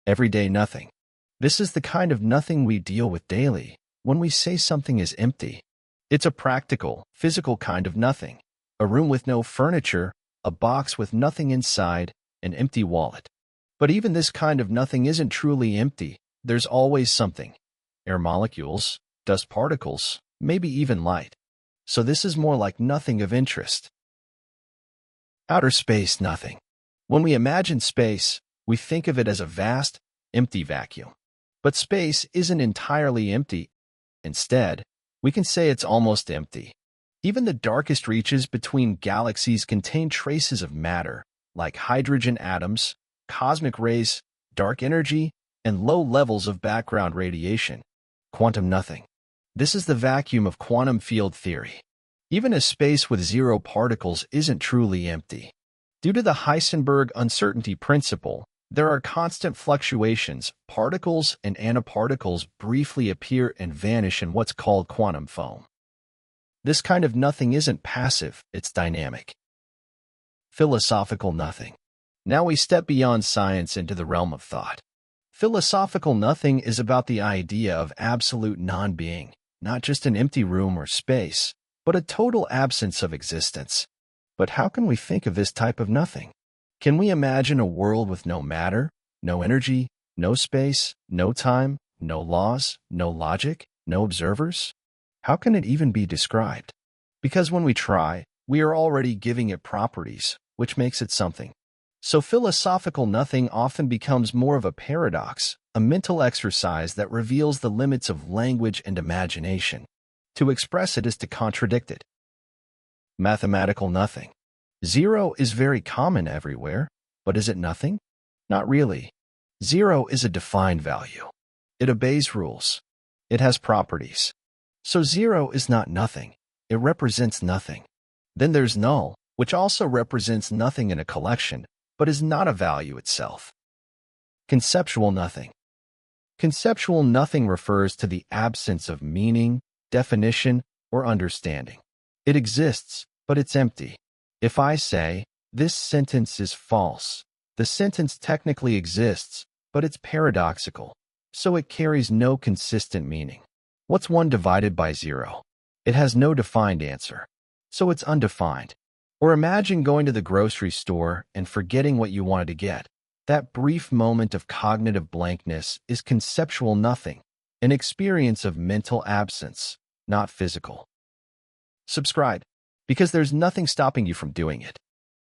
Everyday nothing. This is the kind of nothing we deal with daily when we say something is empty. It's a practical, physical kind of nothing. A room with no furniture, a box with nothing inside, an empty wallet. But even this kind of nothing isn't truly empty. There's always something. Air molecules, dust particles, maybe even light. So this is more like nothing of interest. Outer space nothing. When we imagine space, we think of it as a vast, empty vacuum. But space isn't entirely empty. Instead, we can say it's almost empty. Even the darkest reaches between galaxies contain traces of matter, like hydrogen atoms, cosmic rays, dark energy, and low levels of background radiation. Quantum nothing. This is the vacuum of quantum field theory. Even a space with zero particles isn't truly empty. Due to the Heisenberg uncertainty principle, there are constant fluctuations. Particles and antiparticles briefly appear and vanish in what's called quantum foam. This kind of nothing isn't passive, it's dynamic. Philosophical nothing. Now we step beyond science into the realm of thought. Philosophical nothing is about the idea of absolute non-being, not just an empty room or space, but a total absence of existence. But how can we think of this type of nothing? Can we imagine a world with no matter, no energy, no space, no time, no laws, no logic, no observers? How can it even be described? Because when we try, we are already giving it properties, which makes it something. So philosophical nothing often becomes more of a paradox, a mental exercise that reveals the limits of language and imagination. To express it is to contradict it. Mathematical nothing. Zero is very common everywhere, but is it nothing? Not really. Zero is a defined value. It obeys rules. It has properties. So zero is not nothing. It represents nothing. Then there's null, which also represents nothing in a collection, but is not a value itself. Conceptual nothing. Conceptual nothing refers to the absence of meaning, definition, or understanding. It exists, but it's empty. If I say, this sentence is false, the sentence technically exists, but it's paradoxical, so it carries no consistent meaning. What's 1 divided by 0? It has no defined answer, so it's undefined. Or imagine going to the grocery store and forgetting what you wanted to get. That brief moment of cognitive blankness is conceptual nothing, an experience of mental absence, not physical. Subscribe, because there's nothing stopping you from doing it.